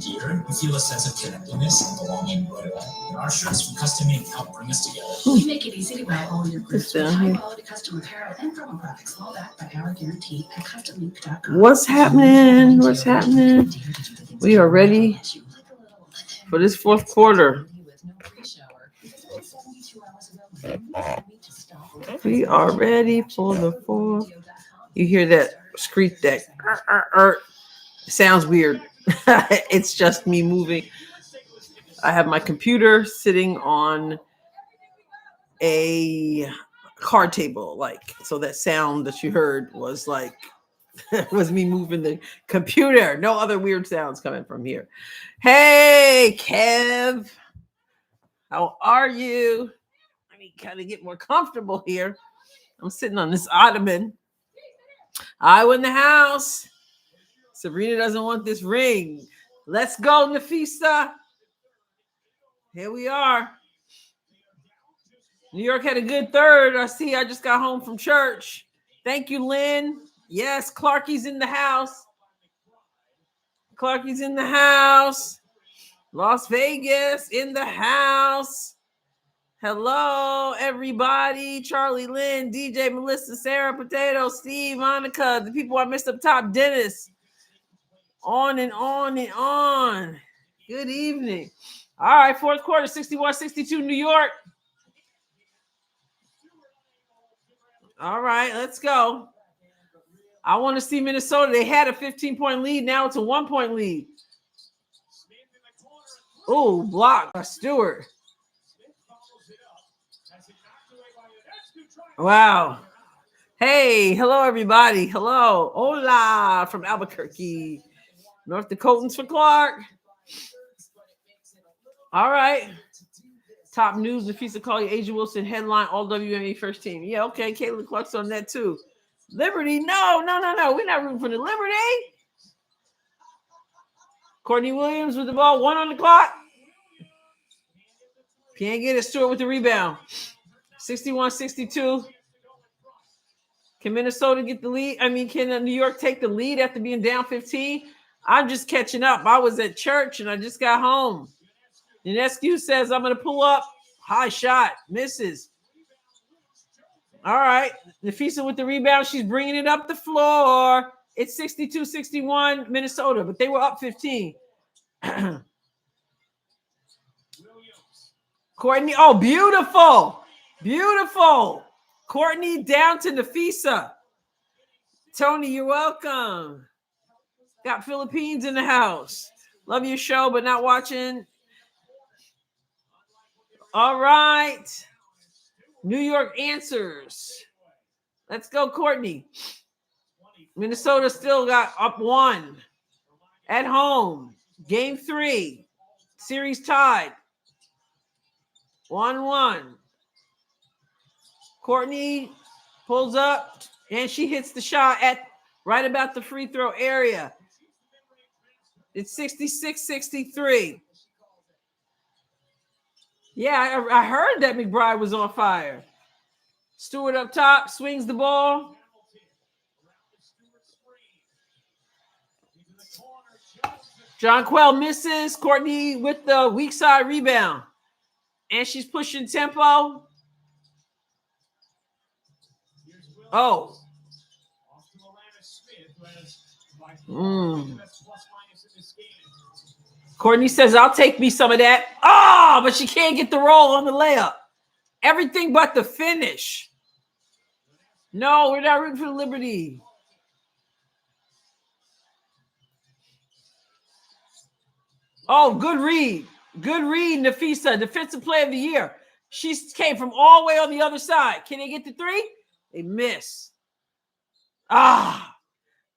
Here, we feel a sense of connectedness and belonging right away. And our shirts from Custom Ink help bring us together. We make it easy to buy all your groups with high-quality custom apparel and promo products, all backed by our guarantee at customink.com. What's happening? What's happening? We are ready for this fourth quarter. We are ready for the fourth. You hear that screech that sounds weird. It's just me moving. I have my computer sitting on a card table, like, so that sound that you heard was like was me moving the computer. No other weird sounds coming from here. Hey, Kev, how are you? Let me kind of get more comfortable here. I'm sitting on this ottoman. I win the house. Sabrina doesn't want this ring. Let's go, Nafisa. Here we are. New York had a good third. I just got home from church. Thank you, Lynn. Yes, Clarky's in the house. Clarky's in the house. Las Vegas in the house. Hello, everybody. Charlie, Lynn, DJ, Melissa, Sarah, Potato, Steve, Monica, the people I missed up top, Dennis. On and on and on. Good evening. All right, fourth quarter, 61-62, New York. All right, let's go. I want to see Minnesota. They had a 15-point lead. Now it's a 1-point lead. Oh, block by Stewart. Wow. Hey, hello, everybody. Hello. Hola from Albuquerque. North Dakotans for Clark. All right. Top news, Nafisa Collier, Asia Wilson, headline, all WNBA first team. Yeah, okay. Caitlin Clark's on that too. Liberty, no. We're not rooting for the Liberty. Courtney Williams with the ball, 1 on the clock. Can't get it. Stewart with the rebound. 61-62. Can Minnesota get the lead? Can New York take the lead after being down 15? I'm just catching up. I was at church and I just got home. Ionescu says, I'm going to pull up. High shot. Misses. All right. Nafisa with the rebound. She's bringing it up the floor. It's 62-61 Minnesota, but they were up 15. Courtney. Oh, beautiful. Beautiful. Courtney down to Nafisa. Tony, you're welcome. Got Philippines in the house. Love your show, but not watching. All right. New York answers. Let's go, Courtney. Minnesota still got up 1 at home. Game 3. Series tied. 1-1. Courtney pulls up and she hits the shot at right about the free throw area. It's 66-63. Yeah, I heard that McBride was on fire. Stewart up top, swings the ball. Jonquel misses. Courtney with the weak side rebound. And she's pushing tempo. Oh. Courtney says, I'll take me some of that. Oh, but she can't get the roll on the layup. Everything but the finish. No, we're not rooting for Liberty. Oh, good read. Good read, Nafisa, defensive player of the year. She came from all the way on the other side. Can they get the 3? They miss.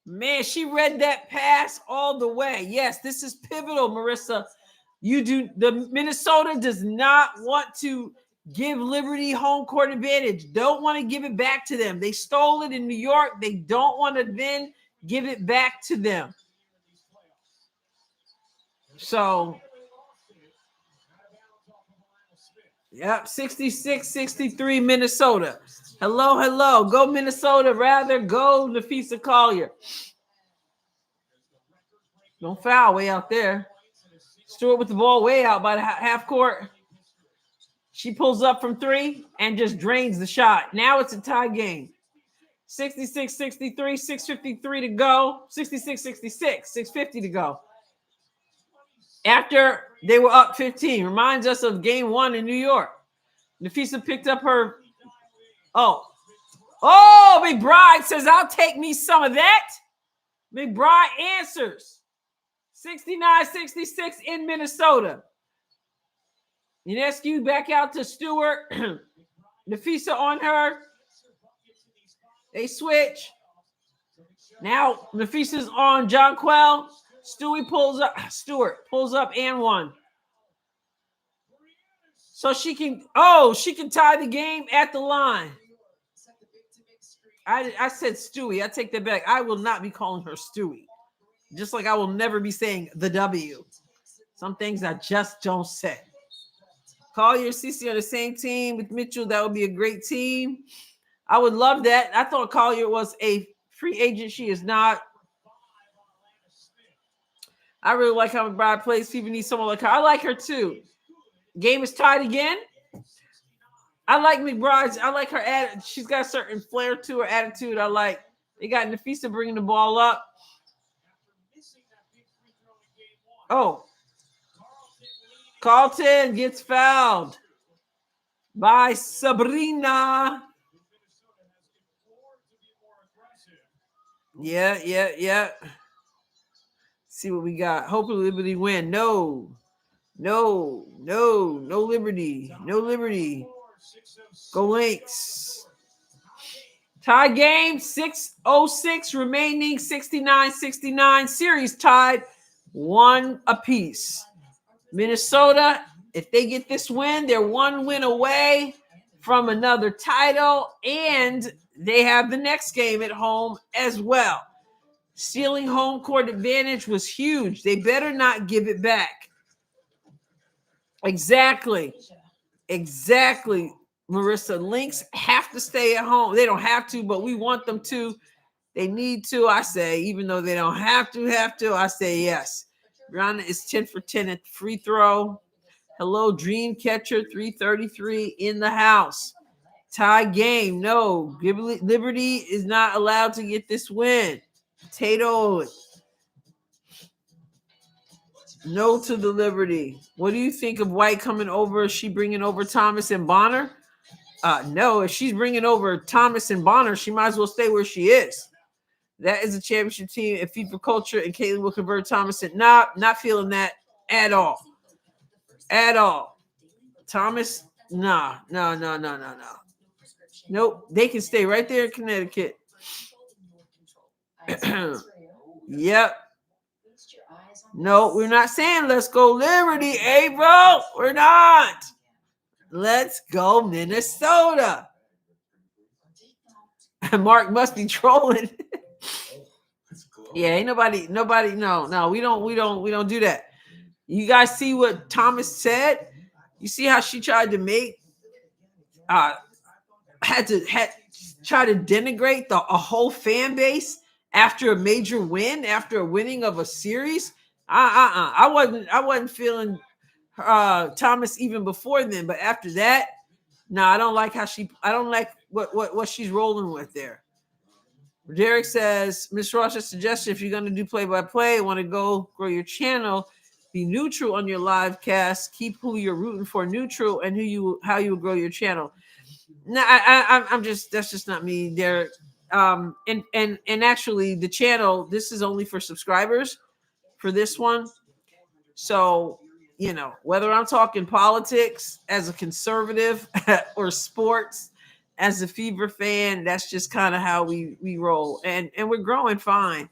Man, she read that pass all the way. Yes, this is pivotal, Marissa. The Minnesota does not want to give Liberty home court advantage. Don't want to give it back to them. They stole it in New York. They don't want to then give it back to them. So, yep, 66-63 Minnesota. Hello. Go Minnesota. Rather go Nafisa Collier. Don't foul way out there. Stewart with the ball way out by the half court. She pulls up from 3 and just drains the shot. Now it's a tie game. 66-63, 6:53 to go. 66-66, 6:50 to go. After they were up 15. Reminds us of game 1 in New York. Nafisa picked up her. Oh, McBride says, I'll take me some of that. McBride answers. 69-66 in Minnesota. Ionescu back out to Stewart. Nafisa on her. They switch. Now Nafisa's on Jonquel. Stewart pulls up and 1. So she can tie the game at the line. I said Stewie. I take that back. I will not be calling her Stewie. Just like I will never be saying the W. Some things I just don't say. Collier, CC on the same team with Mitchell. That would be a great team. I would love that. I thought Collier was a free agent. She is not. I really like how McBride plays. People need someone like her. I like her too. Game is tied again. I like McBride's. I like her attitude. She's got a certain flair to her attitude. I like. They got Nafisa bringing the ball up. Oh. Carlton gets fouled by Sabrina. Yeah. See what we got. Hopefully Liberty win. No Liberty. No Liberty. Go Lynx. Tie game, 6:06 remaining, 69-69. Series tied 1 apiece. Minnesota, if they get this win, they're 1 win away from another title, and they have the next game at home as well. Stealing home court advantage was huge. They better not give it back. Exactly. Marissa, Lynx have to stay at home. They don't have to, but we want them to. They need to, I say, even though they don't have to, I say yes. Brianna is 10 for 10 at the free throw. Hello, Dreamcatcher, 333 in the house. Tie game. No, Liberty is not allowed to get this win. Potato. No to the Liberty. What do you think of White coming over? Is she bringing over Thomas and Bonner? No, if she's bringing over Thomas and Bonner, she might as well stay where she is. That is a championship team and FIFA culture, and Caitlin will convert Thomas. And not feeling that at all. Thomas, no. Nope, they can stay right there in Connecticut. Yep. No, we're not saying let's go Liberty, April. We're not. Let's go Minnesota. Mark must be trolling. Yeah, ain't nobody. No, we don't do that. You guys see what Thomas said? You see how she tried to make had to try to denigrate a whole fan base after a major win, after a winning of a series. I wasn't feeling Thomas even before then, but after that, no, I don't like what she's rolling with there. Derek says, Miss Ross's suggestion, if you're going to do play-by-play, want to go grow your channel, be neutral on your live cast, keep who you're rooting for neutral, and how you will grow your channel. No, I'm just, that's just not me, Derek. And actually the channel, this is only for subscribers for this one. So, whether I'm talking politics as a conservative or sports as a Fever fan, that's just kind of how we roll, and we're growing fine.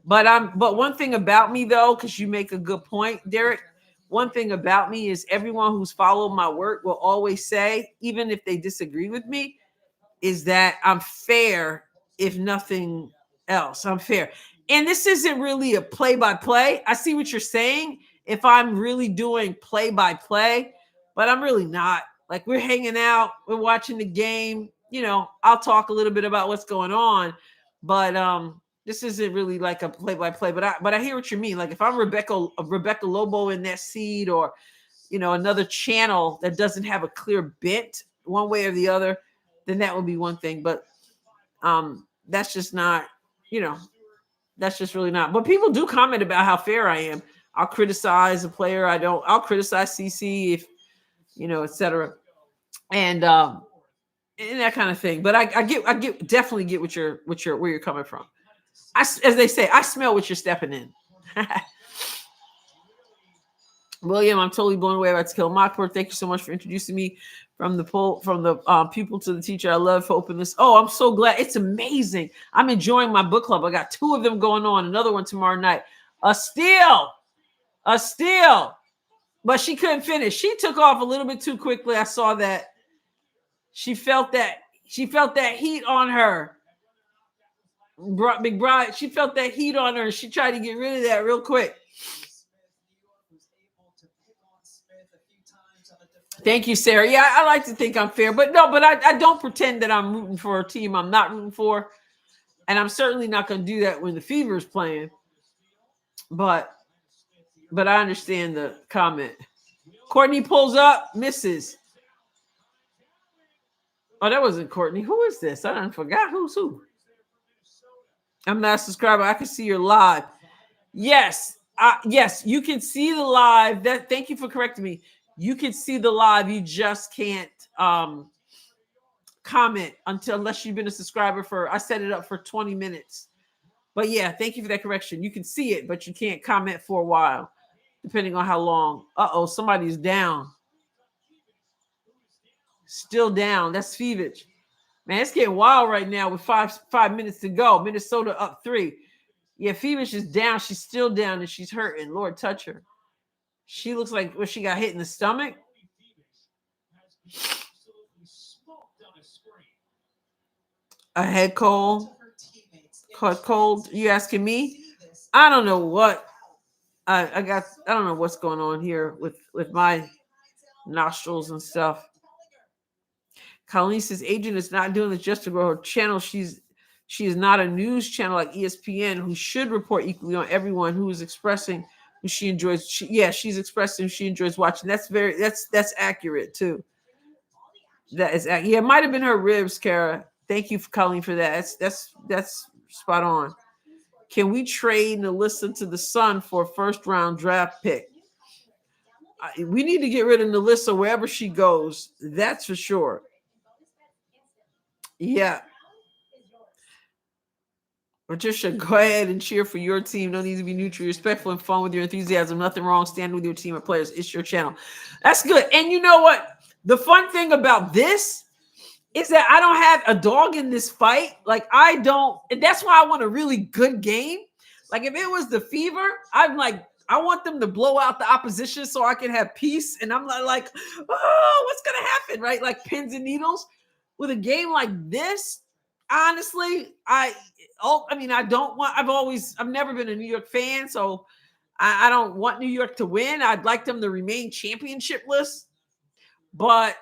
But one thing about me though, because you make a good point, Derek. One thing about me is everyone who's followed my work will always say, even if they disagree with me, is that I'm fair. If nothing else, I'm fair. And this isn't really a play-by-play. I see what you're saying. If I'm really doing play-by-play, but I'm really not. Like, we're hanging out, we're watching the game. I'll talk a little bit about what's going on, but This isn't really like a play-by-play, but I hear what you mean. Like if I'm Rebecca Lobo in that seed, or another channel that doesn't have a clear bent one way or the other, then that would be one thing. But that's just not, that's just really not. But people do comment about how fair I am. I'll criticize a player. I'll criticize CC if, etc. And that kind of thing. But I definitely get where you're coming from. As they say, I smell what you're stepping in. William, I'm totally blown away by To Kill a Mockingbird. Thank you so much for introducing me from the pupil to the teacher. I love for openness. Oh, I'm so glad. It's amazing. I'm enjoying my book club. I got 2 of them going on. Another one tomorrow night. A steal. But she couldn't finish. She took off a little bit too quickly. I saw that. She felt that heat on her. McBride, she felt that heat on her. She tried to get rid of that real quick. Thank you, Sarah. Yeah, I like to think I'm fair, but I don't pretend that I'm rooting for a team I'm not rooting for. And I'm certainly not going to do that when the Fever is playing. But I understand the comment. Courtney pulls up, misses. Oh, that wasn't Courtney. Who is this? I forgot who's who. I'm not a subscriber. I can see your live. Yes. Yes, you can see the live. Thank you for correcting me. You can see the live. You just can't comment unless you've been a subscriber I set it up for 20 minutes. But yeah, thank you for that correction. You can see it, but you can't comment for a while, depending on how long. Somebody's down. Still down. That's Fevich. Man, it's getting wild right now with 5 minutes to go. Minnesota up 3. Yeah, Fevich is down. She's still down and she's hurting. Lord, touch her. She looks like she got hit in the stomach. A head cold. Cold. You asking me? I don't know what. I don't know what's going on here with my nostrils and stuff. Colleen says Adrienne is not doing this just to grow her channel. She is not a news channel like ESPN who should report equally on everyone who is expressing who she enjoys. She's expressing she enjoys watching. That's accurate too. That is accurate. Yeah, it might have been her ribs, Kara. Thank you, Colleen, for that. That's spot on. Can we trade Nalissa to the Sun for a first-round draft pick? We need to get rid of Nalissa wherever she goes. That's for sure. Yeah. Patricia, go ahead and cheer for your team. No need to be neutral, respectful, and fun with your enthusiasm. Nothing wrong standing with your team of players. It's your channel. That's good. And you know what? The fun thing about this is that I don't have a dog in this fight. Like, I don't. And that's why I want a really good game. Like, if it was the Fever, I'm like, I want them to blow out the opposition so I can have peace. And I'm like, oh, what's going to happen? Right? Like pins and needles. With a game like this, honestly, I've never been a New York fan, so I don't want New York to win. I'd like them to remain championship-less, but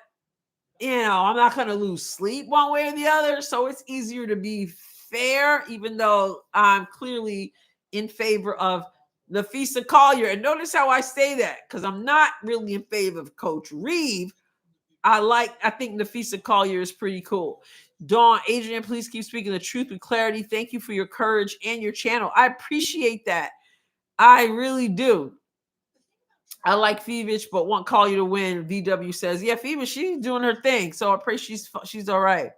I'm not going to lose sleep one way or the other, so it's easier to be fair, even though I'm clearly in favor of Nafisa Collier. And notice how I say that, because I'm not really in favor of Coach Reeve. I think Nafisa Collier is pretty cool. Dawn, Adrienne, please keep speaking the truth with clarity. Thank you for your courage and your channel. I appreciate that. I really do. I like Fevich, but want Collier to win. VW says, yeah, Fevich, she's doing her thing. So I pray she's all right.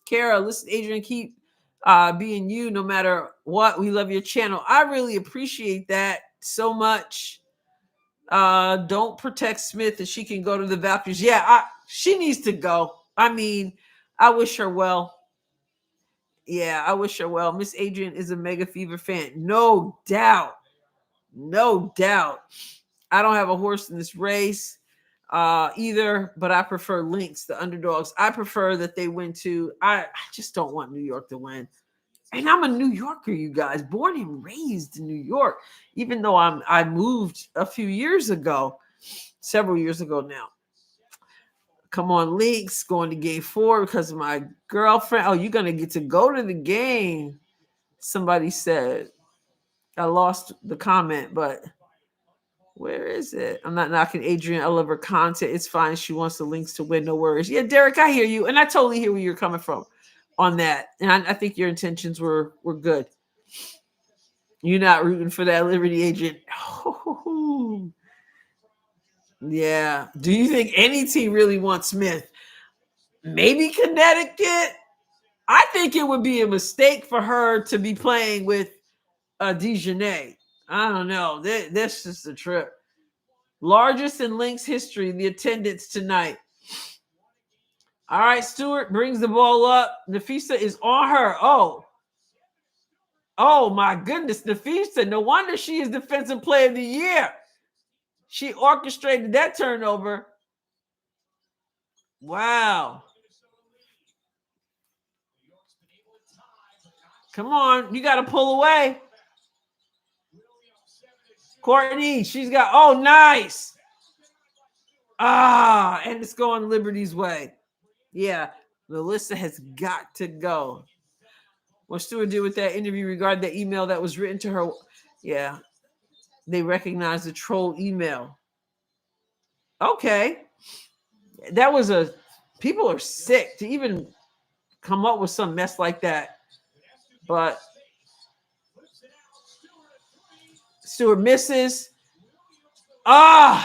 Kara, listen, Adrienne, keep being you no matter what. We love your channel. I really appreciate that so much. Don't protect Smith and she can go to the Valkyries. Yeah, she needs to go. I mean, I wish her well. Yeah, I wish her well. Miss Adrienne is a mega Fever fan. No doubt. No doubt. I don't have a horse in this race either, but I prefer Lynx, the underdogs. I prefer that they win too. I just don't want New York to win. And I'm a New Yorker, you guys, born and raised in New York, even though I moved a few years ago, several years ago now. Come on, Lynx, going to game 4 because of my girlfriend. Oh, you're going to get to go to the game. Somebody said, I lost the comment, but where is it? I'm not knocking Adrienne. I love her content. It's fine. She wants the Lynx to win. No worries. Yeah, Derek, I hear you. And I totally hear where you're coming from on that. And I think your intentions were good. You're not rooting for that Liberty agent. Yeah. Do you think any team really wants Smith? Maybe Connecticut. I think it would be a mistake for her to be playing with Dejanay. I don't know. This is a trip. Largest in Lynx history, the attendance tonight. All right, Stewart brings the ball up. Nafisa is on her. Oh my goodness, Nafisa. No wonder she is Defensive Player of the Year. She orchestrated that turnover. Wow. Come on, you got to pull away. Courtney, she's got, oh, nice. And it's going Liberty's way. Yeah, Melissa has got to go. What Stewart did with that interview regarding the email that was written to her. Yeah, they recognize the troll email. Okay. That was people are sick to even come up with some mess like that. But Stewart misses. Hey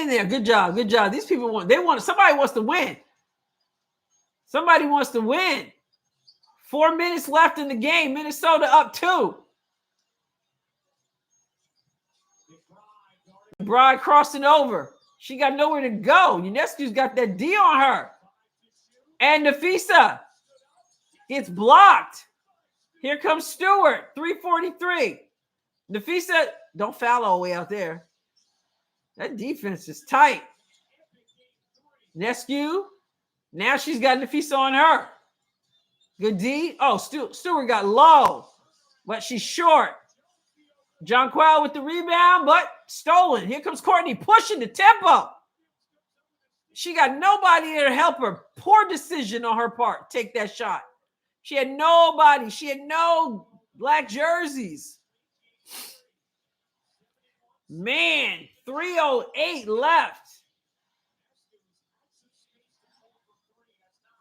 in there. Good job. Good job. These people somebody wants to win. Somebody wants to win. 4 minutes left in the game. Minnesota up 2. Bride crossing over. She got nowhere to go. Unesco's got that D on her. And Nafisa gets blocked. Here comes Stewart. 3:43. Nafisa, don't foul all the way out there. That defense is tight. Nescu. Now she's got Nafisa on her. Good D. Oh, Stewart got low, but she's short. Jonquil with the rebound, but stolen. Here comes Courtney pushing the tempo. She got nobody there to help her. Poor decision on her part. Take that shot. She had nobody. She had no black jerseys. Man, 3:08 left.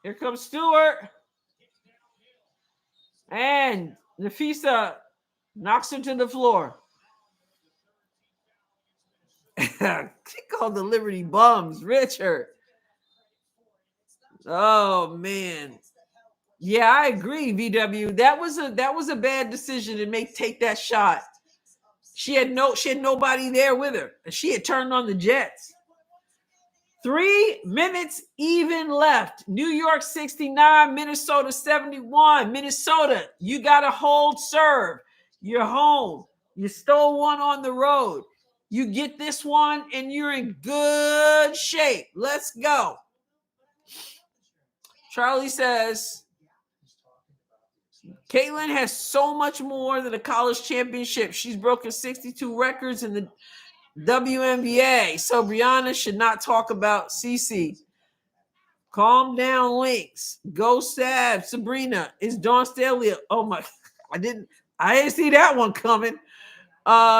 Here comes Stewart. And Nafisa knocks him to the floor. She called the Liberty bums, Richard. Oh man. Yeah, I agree, VW. That was a bad decision to take that shot. She had nobody there with her. And she had turned on the Jets. 3 minutes even left. New York 69, Minnesota 71. Minnesota, you got to hold serve. You're home. You stole one on the road. You get this one and you're in good shape. Let's go. Charlie says, Caitlin has so much more than a college championship. She's broken 62 records in the WNBA. So Brianna should not talk about Cece. Calm down, Lynx. Go Sab. Sabrina. It's Dawn Staley. Oh my, I didn't see that one coming.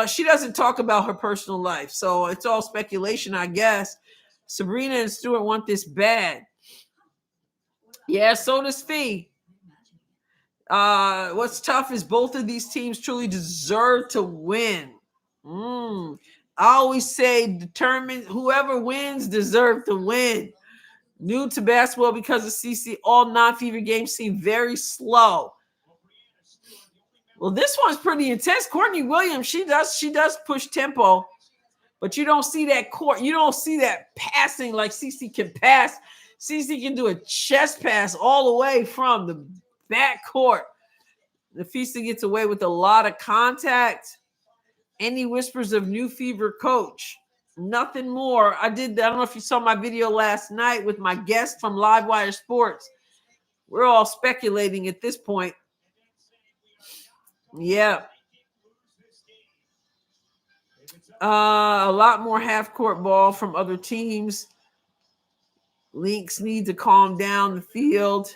She doesn't talk about her personal life. So it's all speculation, I guess. Sabrina and Stewart want this bad. Yeah, so does Fee. What's tough is both of these teams truly deserve to win. I always say whoever wins deserves to win. New to basketball because of CC, all non-fever games seem very slow. Well, this one's pretty intense. Courtney Williams, she does push tempo, but you don't see that court. You don't see that passing like CC can pass. CC can do a chest pass all the way from the back court. Nafisa gets away with a lot of contact. Any whispers of new fever coach? Nothing more. I don't know if you saw my video last night with my guest from Livewire Sports. We're all speculating at this point. Yeah. A lot more half-court ball from other teams. Lynx need to calm down the field.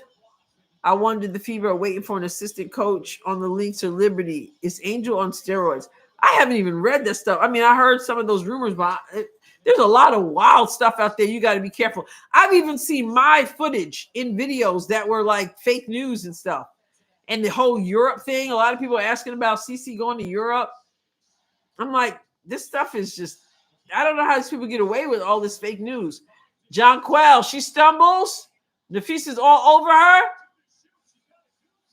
I wondered the Fever are waiting for an assistant coach on the Lynx or Liberty. Is Angel on steroids? I haven't even read that stuff. I mean, I heard some of those rumors, but there's a lot of wild stuff out there. You got to be careful. I've even seen my footage in videos that were like fake news and stuff. And the whole Europe thing, a lot of people are asking about CC going to Europe. I'm like, this stuff is just, I don't know how these people get away with all this fake news. John Quell, she stumbles. Nafisa's all over her.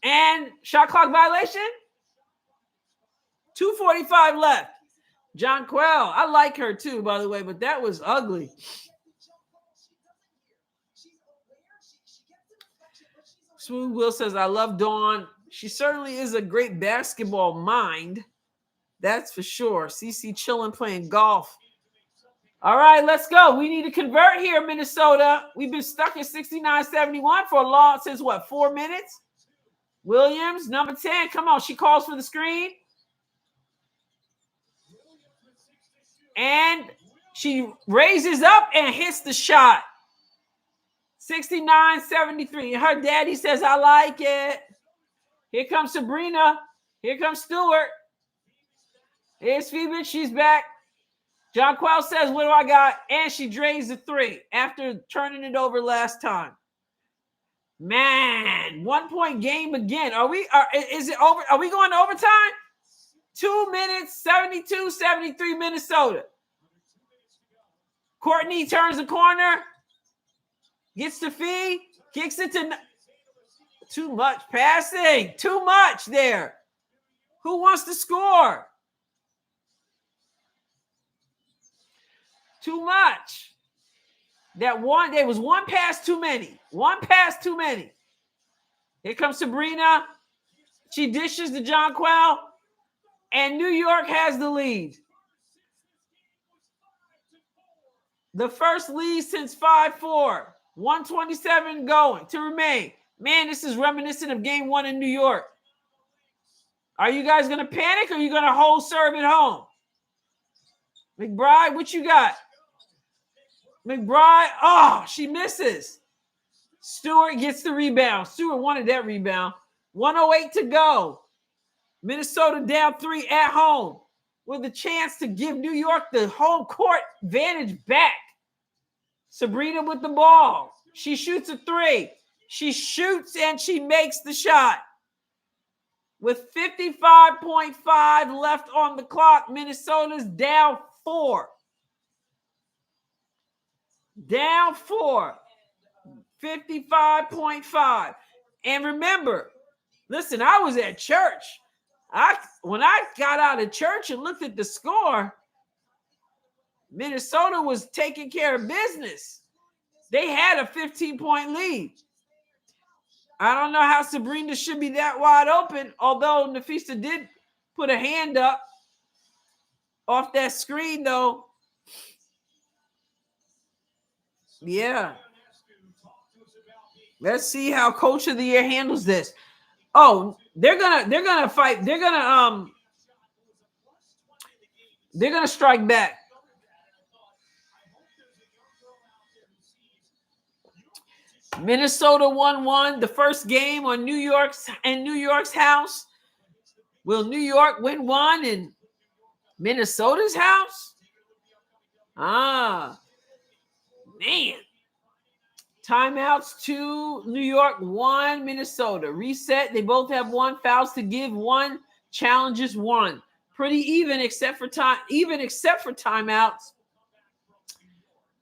And shot clock violation. 2:45 left. John Quell, I like her too, by the way, but that was ugly. Smooth Will says, I love Dawn. She certainly is a great basketball mind. That's for sure. CC chilling, playing golf. All right, let's go. We need to convert here, Minnesota. We've been stuck at 69-71 for a long, since what, 4 minutes? Williams, number 10. Come on, she calls for the screen. And she raises up and hits the shot. 69-73. Her daddy says, I like it. Here comes Sabrina. Here comes Stewart. Here's Phoebe. She's back. John Quell says, what do I got? And she drains the 3 after turning it over last time. Man, 1 point game again. Is it over? Are we going to overtime? 2 minutes, 72-73 Minnesota. Courtney turns the corner. Gets the fee. Kicks it to... Too much passing. Too much there. Who wants to score? Too much. There was one pass too many. One pass too many. Here comes Sabrina. She dishes to John Quell. And New York has the lead. The first lead since 5-4. 127 going to remain. Man, this is reminiscent of game 1 in New York. Are you guys going to panic or are you going to hold serve at home? McBride, what you got? McBride, oh, she misses. Stewart gets the rebound. Stewart wanted that rebound. 1:08 to go. Minnesota down 3 at home with a chance to give New York the home court advantage back. Sabrina with the ball. She shoots a 3. She shoots and she makes the shot. With 55.5 left on the clock, Minnesota's down 4. Down 4. 55.5. And remember, listen, I was at church. When I got out of church and looked at the score, Minnesota was taking care of business. They had a 15-point lead. I don't know how Sabrina should be that wide open, although Nafisa did put a hand up off that screen, though. Yeah. Let's see how Coach of the Year handles this. Oh, they're gonna fight. They're gonna strike back. Minnesota 1-1, the first game on New York's house. Will New York win 1 in Minnesota's house? Man. Timeouts 2, New York 1, Minnesota. Reset. They both have 1. Fouls to give 1. Challenges 1. Pretty even except for timeouts.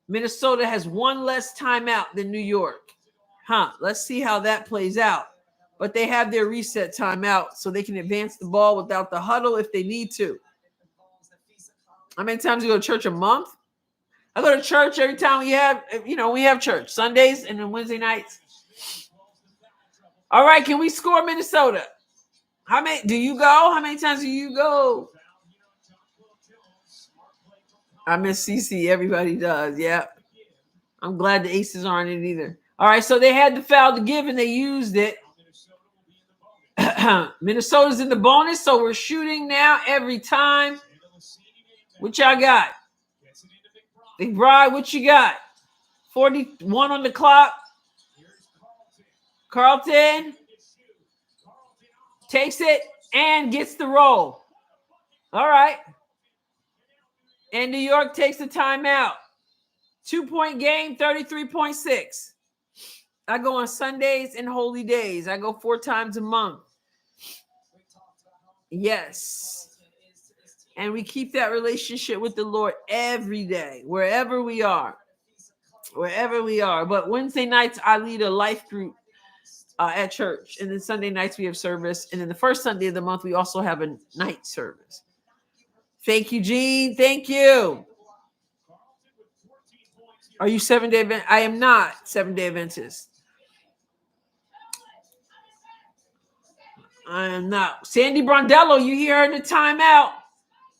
Minnesota has 1 less timeout than New York. Let's see how that plays out. But they have their reset timeout so they can advance the ball without the huddle if they need to. How many times do you go to church a month? I go to church every time we have church. Sundays and then Wednesday nights. All right, can we score Minnesota? How many do you go? How many times do you go? I miss CC. Everybody does. Yeah. I'm glad the Aces aren't in it either. All right, so they had the foul to give and they used it. Minnesota's in the bonus, so we're shooting now every time. What y'all got? McBride, what you got? 41 on the clock. Carlton takes it and gets the roll. All right. And New York takes the timeout. 2-point game, 33.6. I go on Sundays and holy days. I go 4 times a month. Yes. And we keep that relationship with the Lord every day, wherever we are. Wherever we are. But Wednesday nights, I lead a life group at church. And then Sunday nights, we have service. And then the first Sunday of the month, we also have a night service. Thank you, Gene. Thank you. Are you 7-day Adventist? I am not 7-day Adventist. I am not. Sandy Brondello, you hear her in the timeout.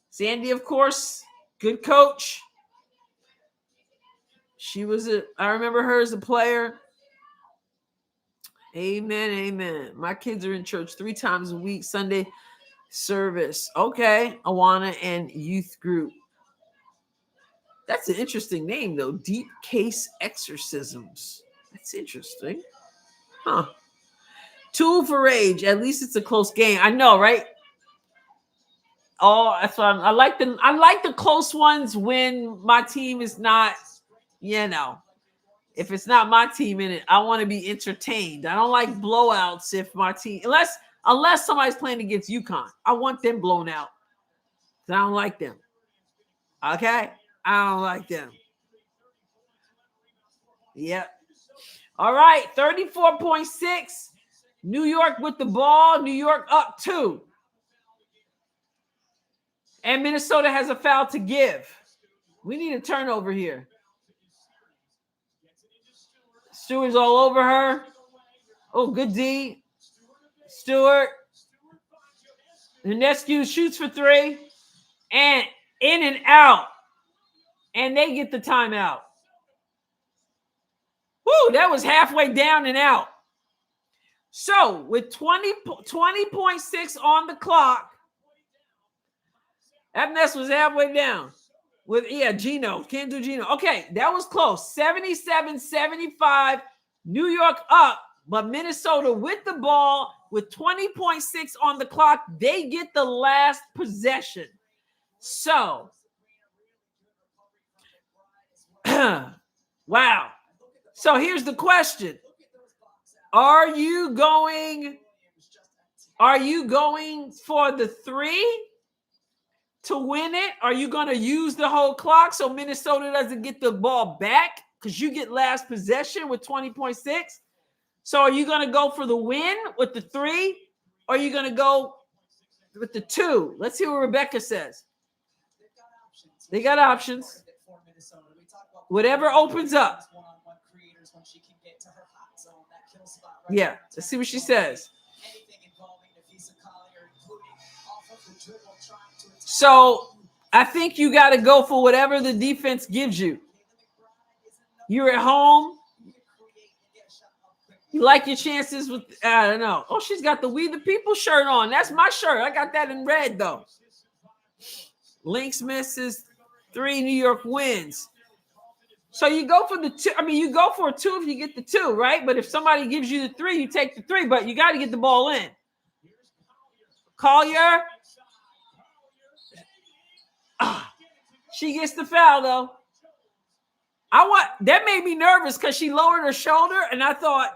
Sandy, of course, good coach. I remember her as a player. Amen, amen. My kids are in church 3 times a week, Sunday service. Okay, Awana and youth group. That's an interesting name, though. Deep Case Exorcisms. That's interesting. Huh. Tool for Rage. At least it's a close game. I know, right? Oh, that's why I like the close ones when my team is not, if it's not my team in it, I want to be entertained. I don't like blowouts if my team, unless somebody's playing against UConn. I want them blown out. I don't like them. Okay? I don't like them. Yep. All right, 34.6. New York with the ball. New York up 2. And Minnesota has a foul to give. We need a turnover here. Stewart's all over her. Oh, good D. Stewart. Ionescu shoots for 3. And in and out. And they get the timeout. Woo, that was halfway down and out. So, with 20.6 on the clock, that mess was halfway down. Gino. Can't do Gino. Okay, that was close. 77-75. New York up, but Minnesota with the ball with 20.6 on the clock. They get the last possession. So, wow. So here's the question. Are you going for the 3 to win it? Are you going to use the whole clock so Minnesota doesn't get the ball back? Because you get last possession with 20.6. So are you going to go for the win with the 3? Or are you going to go with the 2? Let's see what Rebecca says. They got options. Whatever opens up. Yeah, let's see what she says. So I think you got to go for whatever the defense gives you. You're at home. You like your chances with, I don't know. Oh, she's got the We the People shirt on. That's my shirt. I got that in red, though. Lynx misses 3. New York wins. So you go for the 2. I mean, you go for a 2 if you get the 2, right? But if somebody gives you the 3, you take the 3. But you got to get the ball in. Collier. She gets the foul, though. That made me nervous because she lowered her shoulder, and I thought,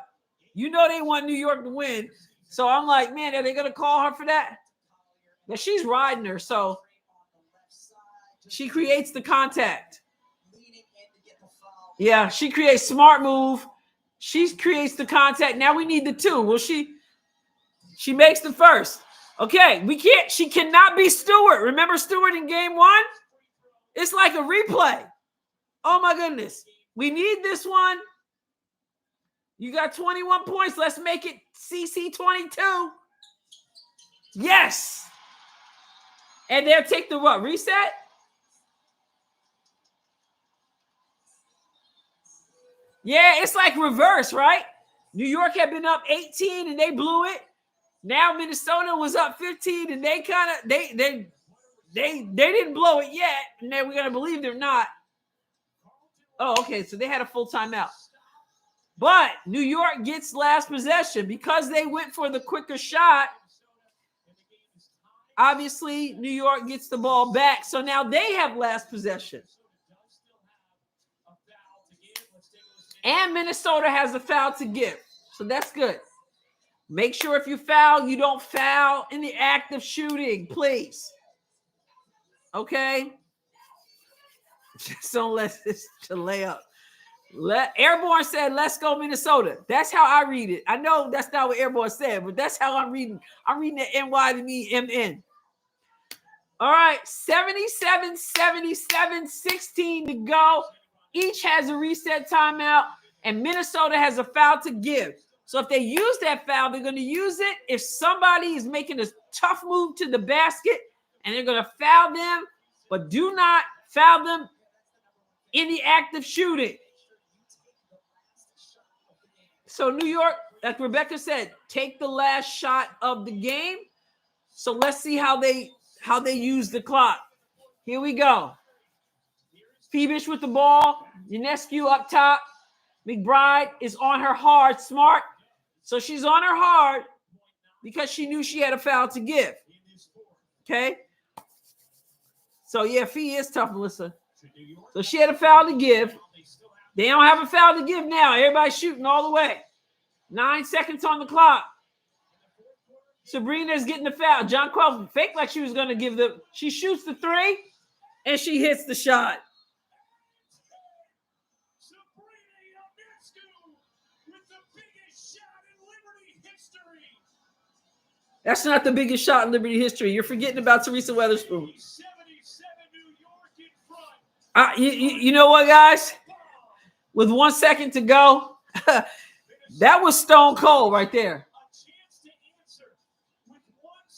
they want New York to win. So I'm like, man, are they going to call her for that? But she's riding her, so she creates the contact. Yeah, she creates smart move. She creates the contact. Now we need the 2. Well, she makes the first. Okay, she cannot be Stewart. Remember Stewart in game 1? It's like a replay. Oh my goodness. We need this one. You got 21 points. Let's make it CC 22. Yes. And they'll take the what? Reset? Yeah, it's like reverse, right? New York had been up 18 and they blew it. Now Minnesota was up 15 and they didn't blow it yet. And then we're gonna believe they're not. Oh, okay. So they had a full timeout. But New York gets last possession because they went for the quicker shot. Obviously, New York gets the ball back. So now they have last possession. And Minnesota has a foul to give. So that's good. Make sure if you foul, you don't foul in the act of shooting, please. Okay? Just don't let this lay up. Airborne said, let's go Minnesota. That's how I read it. I know that's not what Airborne said, but that's how I'm reading. I'm reading the NY to me, MN. All right, 77, 16 to go. Each has a reset timeout, and Minnesota has a foul to give. So if they use that foul, they're going to use it if somebody is making a tough move to the basket, and they're going to foul them, but do not foul them in the act of shooting. So New York, like Rebecca said, take the last shot of the game. So let's see how they use the clock. Here we go. Phoebish with the ball. Ionescu up top. McBride is on her hard, smart. So she's on her hard because she knew she had a foul to give. Okay? So, yeah, Fee is tough, Melissa. So she had a foul to give. They don't have a foul to give now. Everybody's shooting all the way. 9 seconds on the clock. Sabrina's getting the foul. John Queller faked like she was going to give the. She shoots the three, and she hits the shot. That's not the biggest shot in Liberty history. You're forgetting about Teresa Weatherspoon. You know what, guys? With 1 second to go, that was stone cold right there.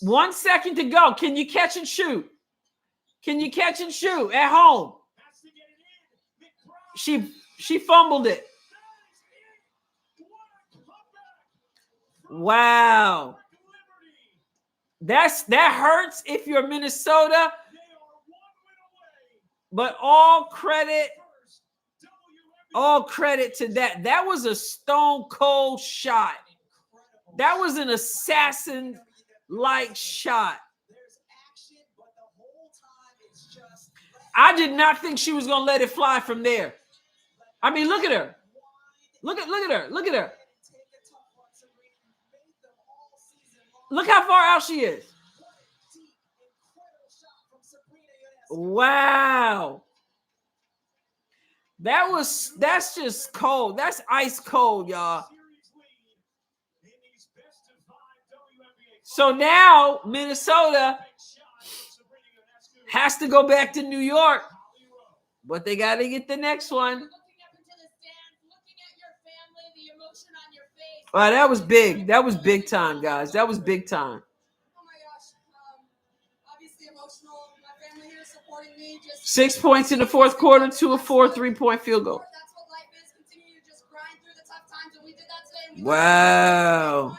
1 second to go. Can you catch and shoot? Can you catch and shoot at home? She fumbled it. Wow. That hurts if you're Minnesota. But all credit to that. That was a stone cold shot. That was an assassin-like shot. I did not think she was going to let it fly from there. I mean, look at her. Look at her. Look at her. Look how far out she is. Wow. That's just cold. That's ice cold, y'all. So now Minnesota has to go back to New York, but they got to get the next one. Wow, that was big. That was big time, guys. That was big time. Oh my gosh. Obviously emotional. My family here is supporting me. 6 points in the fourth quarter, 2 of 4 3-point field goal. That's what life is. Continue to just grind through the tough times, and we did that today. Wow.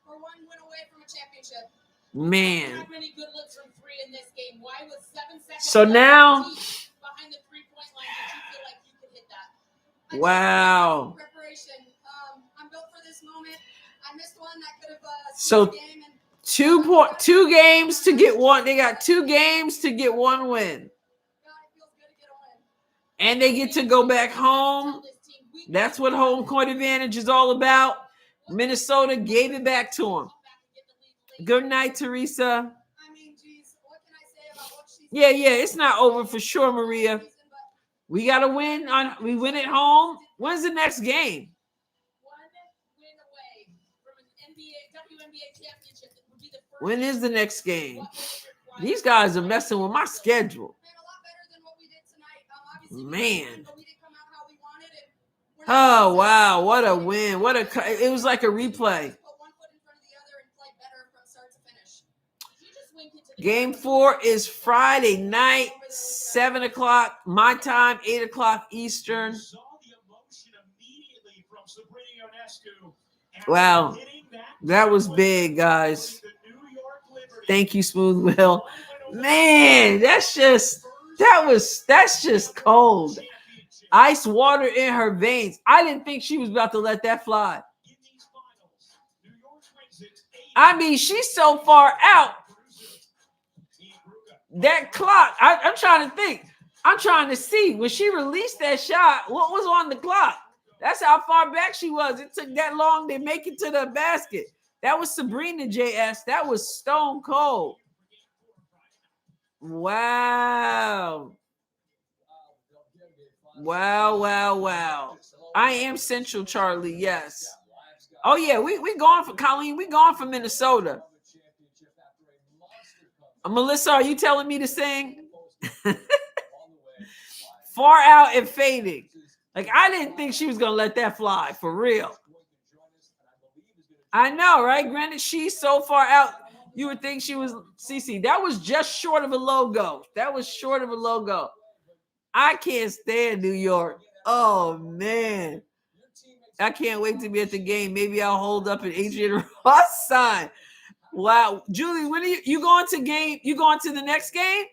We're one win away from a championship. Man. Not many good looks from three in this game. Why was 7 seconds So now behind the 3-point line did you feel like you could hit that? Wow. Preparation. I'm built for this moment. I missed one that could have So 2 games to get one. They got 2 games to get 1 win. And they get to go back home. That's what home court advantage is all about. Minnesota gave it back to them. Good night, Teresa. Yeah, it's not over for sure, Maria. We got to win. We win at home. When's the next game? 1 win away from an WNBA championship. It would be the first. When is the next game? These guys are messing with my schedule. Man. Oh, wow. What a win. It was like a replay. Game 4 is Friday night, 7 o'clock my time, 8 o'clock Eastern. Wow. That was big, guys. Thank you, Smooth Will. Man, that's just cold. Ice water in her veins. I didn't think she was about to let that fly. I mean, she's so far out. That clock, I'm trying to think. I'm trying to see. When she released that shot, what was on the clock? That's how far back she was. It took that long to make it to the basket. That was Sabrina JS. That was stone cold. Wow. Wow. I am Central, Charlie. Yes. Oh, yeah. We going for Colleen. We going for Minnesota. Melissa, are you telling me to sing? Far out and fading. Like, I didn't think she was going to let that fly. For real. I know, right? Granted, she's so far out. You would think she was CC. That was just short of a logo. I can't stand New York. Oh, man. I can't wait to be at the game. Maybe I'll hold up an Adrienne Ross sign. Wow. Julie, when are you going to game? You going to the next game?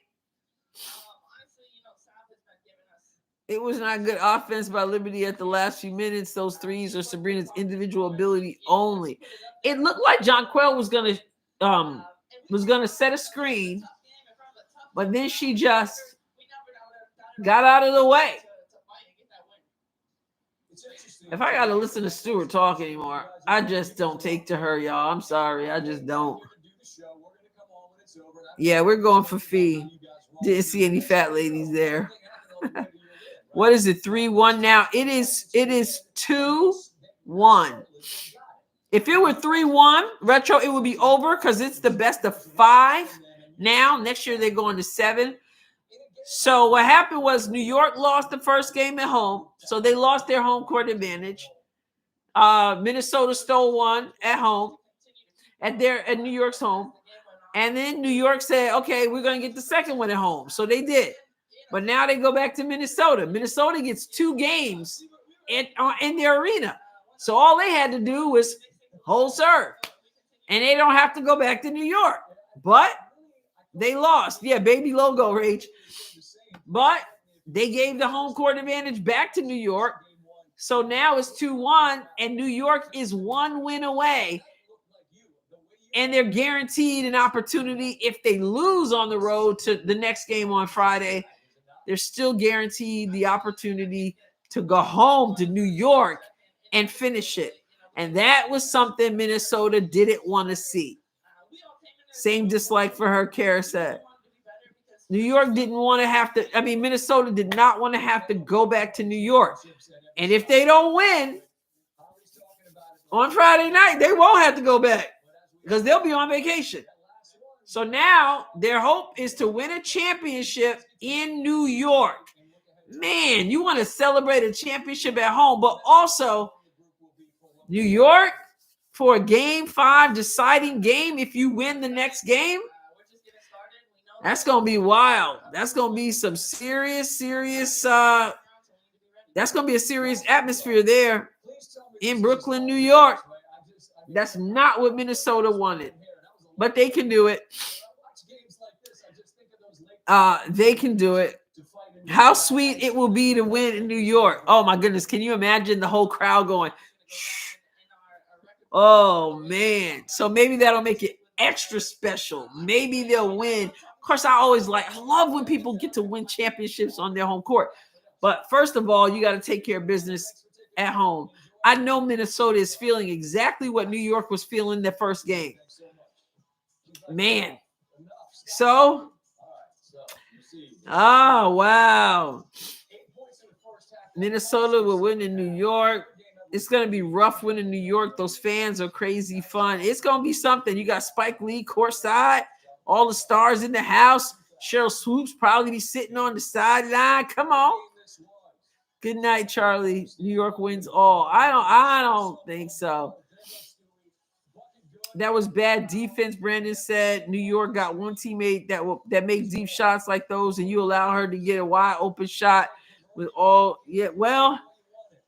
It was not good offense by Liberty at the last few minutes. Those threes are Sabrina's individual ability only. It looked like Jonquel was gonna set a screen, but then she just got out of the way. If I gotta listen to Stewart talk anymore, I just don't take to her, y'all. I'm sorry, I just don't. Yeah, we're going for Fee. Didn't see any fat ladies there. What is it? 3-1 now. It is 2-1. If it were 3-1 retro, it would be over because it's the best of 5 now. Next year they're going to 7. So what happened was New York lost the first game at home, so they lost their home court advantage. Minnesota stole one at home, at New York's home, and then New York said, "Okay, we're going to get the second one at home." So they did. But now they go back to Minnesota. Minnesota gets 2 games in their arena. So all they had to do was hold serve. And they don't have to go back to New York. But they lost. Yeah, baby logo, Rage. But they gave the home court advantage back to New York. So now it's 2-1, and New York is 1 win away. And they're guaranteed an opportunity if they lose on the road to the next game on Friday. They're still guaranteed the opportunity to go home to New York and finish it. And that was something Minnesota didn't want to see. Same dislike for her, Kara said. New York didn't want to have to, Minnesota did not want to have to go back to New York. And if they don't win on Friday night, they won't have to go back because they'll be on vacation. So now their hope is to win a championship in New York. Man, you want to celebrate a championship at home, but also New York for a game 5 deciding game. If you win the next game, that's going to be wild. That's going to be some serious, that's going to be a serious atmosphere there in Brooklyn, New York. That's not what Minnesota wanted. But they can do it. They can do it. How sweet it will be to win in New York. Oh, my goodness. Can you imagine the whole crowd going, shh. Oh, man. So maybe that'll make it extra special. Maybe they'll win. Of course, I love when people get to win championships on their home court. But first of all, you got to take care of business at home. I know Minnesota is feeling exactly what New York was feeling the first game. Man. So, wow. Minnesota will win in New York. It's going to be rough winning New York. Those fans are crazy fun. It's going to be something. You got Spike Lee courtside, all the stars in the house. Cheryl Swoops probably be sitting on the sideline. Come on. Good night, Charlie. New York wins all. I don't think so. That was bad defense, Brandon said. New York got one teammate that makes deep shots like those, and you allow her to get a wide open shot with all. Yeah, well,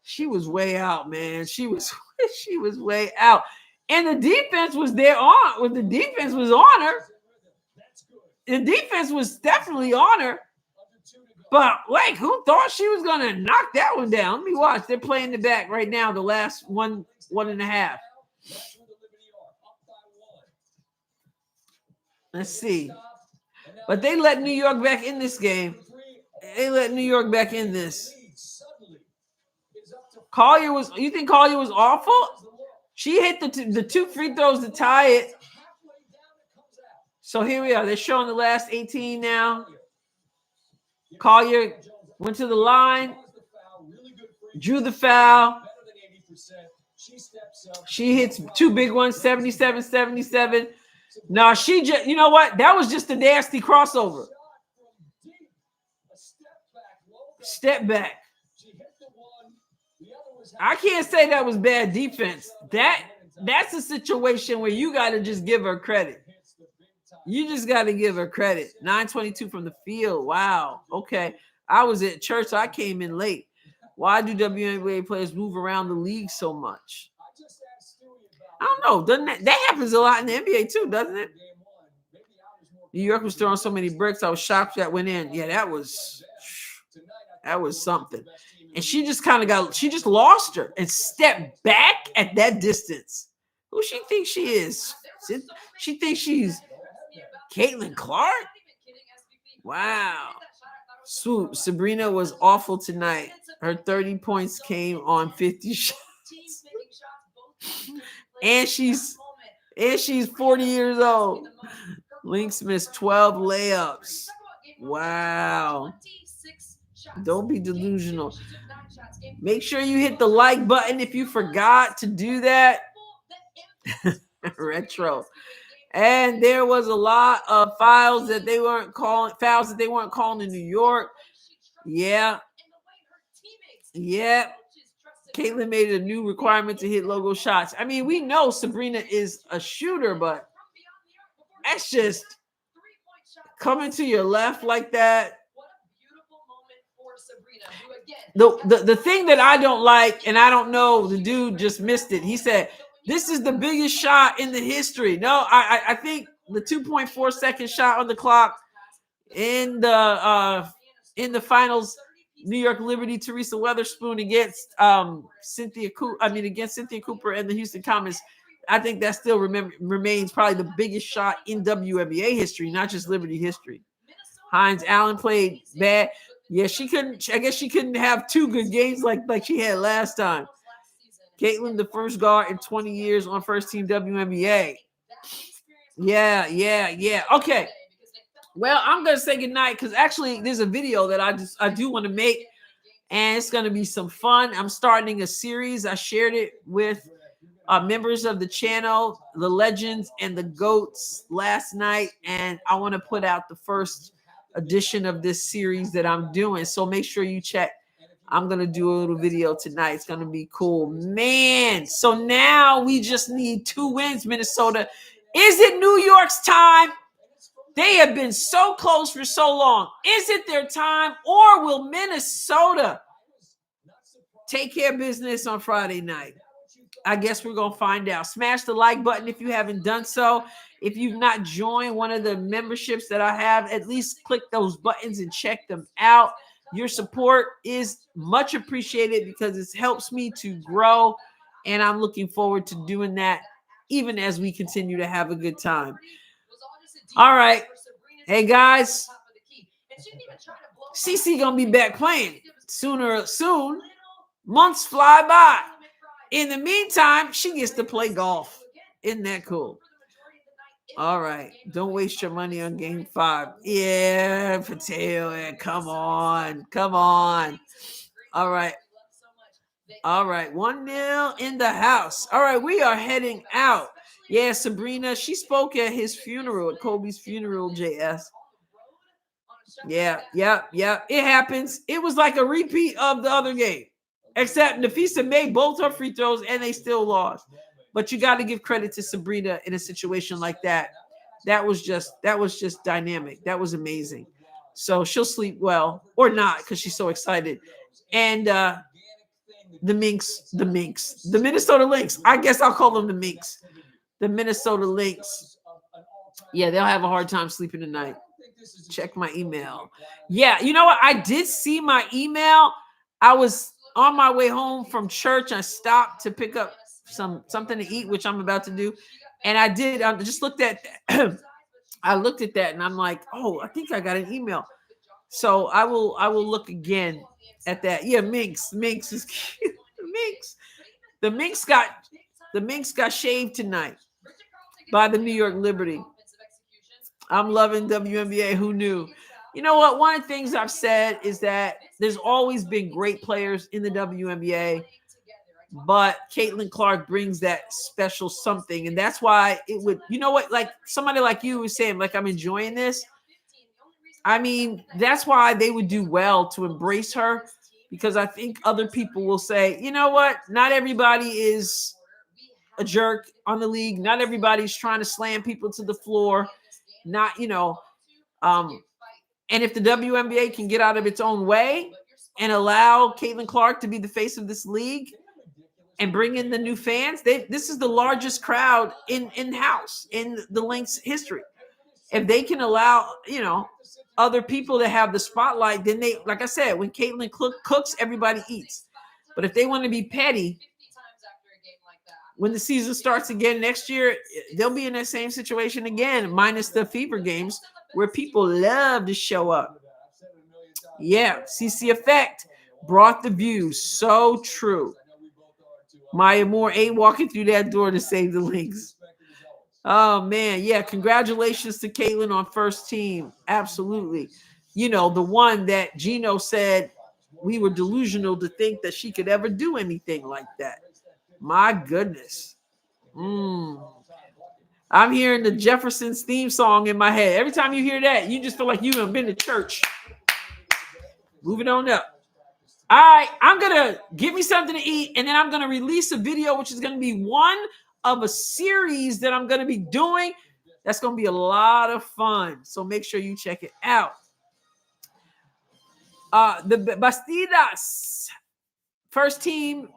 she was way out, man. She was way out, and the defense was there on. When the defense was on her, the defense was definitely on her. But like, who thought she was gonna knock that one down? Let me watch. They're playing the back right now. The last one and a half. Let's see. But they let New York back in this game. They let New York back in this. Collier was. You think Collier was awful? She hit the 2 free throws to tie it. So here we are. They're showing the last 18 now. Collier went to the line, drew the foul. She hits 2 big ones, 77-77. No, she just, you know what? That was just a nasty crossover. Step back. I can't say that was bad defense. That's a situation where you got to just give her credit. You just got to give her credit. 9:22 from the field. Wow. Okay. I was at church, so I came in late. Why do WNBA players move around the league so much? I don't know. Doesn't that happens a lot in the NBA too, doesn't it? New York was throwing so many bricks. I was shocked that went in. Yeah, that was something. And she just she just lost her and stepped back at that distance. Who she thinks she is? She thinks she's Caitlin Clark? Wow. Swoop. Sabrina was awful tonight. Her 30 points came on 50 shots. And she's 40 years old. Lynx missed 12 layups. Wow. Don't be delusional. Make sure you hit the like button if you forgot to do that. Retro. And there was a lot of fouls that they weren't calling in New York. Yeah. Yeah. Caitlin made it a new requirement to hit logo shots. I mean, we know Sabrina is a shooter, but that's just coming to your left like that. The thing that I don't like, and I don't know, the dude just missed it. He said, this is the biggest shot in the history. No, I think the 2.4 second shot on the clock in the finals, New York Liberty, Teresa Weatherspoon against Cynthia Cooper and the Houston Comets. I think that still remains probably the biggest shot in WNBA history, not just Liberty history. Hines Allen played bad. Yeah, I guess she couldn't have 2 good games like she had last time. Caitlin, the first guard in 20 years on first team WNBA. Yeah. Okay. Well, I'm going to say goodnight because actually there's a video that I do want to make, and it's going to be some fun. I'm starting a series. I shared it with members of the channel, the Legends and the Goats, last night, and I want to put out the first edition of this series that I'm doing. So make sure you check. I'm going to do a little video tonight. It's going to be cool. Man, so now we just need 2 wins, Minnesota. Is it New York's time? They have been so close for so long. Is it their time, or will Minnesota take care of business on Friday night? I guess we're going to find out. Smash the like button if you haven't done so. If you've not joined one of the memberships that I have, at least click those buttons and check them out. Your support is much appreciated because it helps me to grow, and I'm looking forward to doing that even as we continue to have a good time. All right. Hey, guys. CC going to be back playing soon. Months fly by. In the meantime, she gets to play golf. Isn't that cool? All right. Don't waste your money on game 5. Yeah, Patel. Come on. All right. 1-0 in the house. All right. We are heading out. Yeah, Sabrina, she spoke at his funeral, at Kobe's funeral, JS. Yeah. It happens. It was like a repeat of the other game, except Nafisa made both her free throws and they still lost. But you got to give credit to Sabrina in a situation like that. That was just dynamic. That was amazing. So she'll sleep well, or not, because she's so excited. And the Minnesota Lynx. I guess I'll call them the Minx. The Minnesota Lynx. Yeah, they'll have a hard time sleeping tonight. Check my email. Yeah, you know what? I did see my email. I was on my way home from church. I stopped to pick up something to eat, which I'm about to do. And I did. I just looked at I looked at that and I'm like, oh, I think I got an email. So I will look again at that. Yeah, Minx is cute. The Minx got shaved tonight by the New York Liberty. I'm loving WNBA. Who knew? You know what? One of the things I've said is that there's always been great players in the WNBA, but Caitlin Clark brings that special something. And that's why it would, you know what, like somebody like you was saying, like, I'm enjoying this. I mean, that's why they would do well to embrace her, because I think other people will say, you know what, not everybody is a jerk on the league. Not everybody's trying to slam people to the floor. Not, and if the WNBA can get out of its own way and allow Caitlin Clark to be the face of this league and bring in the new fans, this is the largest crowd in-house in the Lynx history. If they can allow, other people to have the spotlight, then they, like I said, when Caitlin cooks, everybody eats. But if they want to be petty, when the season starts again next year, they'll be in that same situation again, minus the fever games where people love to show up. Yeah, CC Effect brought the views. So true. Maya Moore ain't walking through that door to save the Lynx. Oh, man. Yeah, congratulations to Caitlin on first team. Absolutely. The one that Gino said we were delusional to think that she could ever do anything like that. My goodness. I'm hearing the Jefferson's theme song in my head. Every time you hear that, you just feel like you have been to church. Moving on up. All right, I'm going to give me something to eat, and then I'm going to release a video, which is going to be one of a series that I'm going to be doing. That's going to be a lot of fun. So make sure you check it out. The Bastidas first team,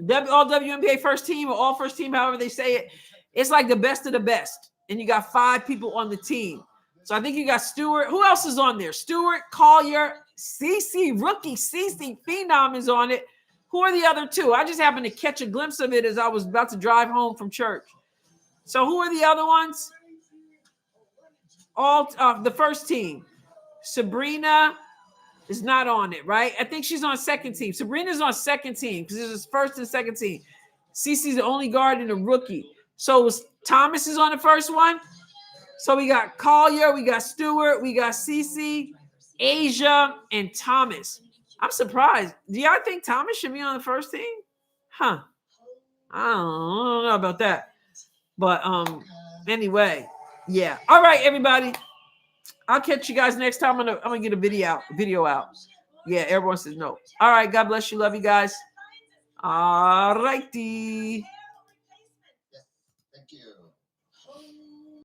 all WNBA first team or all first team, however they say it, it's like the best of the best. And you got 5 people on the team. So I think you got Stewart. Who else is on there? Stewart, Collier, CC, rookie CC Phenom is on it. Who are the other 2? I just happened to catch a glimpse of it as I was about to drive home from church. So who are the other ones? All the first team. Sabrina is not on it, right? I think she's on second team. Sabrina's on second team because this is first and second team. CC's the only guard and a rookie. So Thomas is on the first one. So we got Collier, we got Stewart, we got CC, Asia, and Thomas. I'm surprised. Do y'all think Thomas should be on the first team? Huh. I don't know about that. But anyway, yeah. All right, everybody. I'll catch you guys next time. I'm gonna get a video out. Yeah, everyone says no. All right, God bless you. Love you guys. All righty.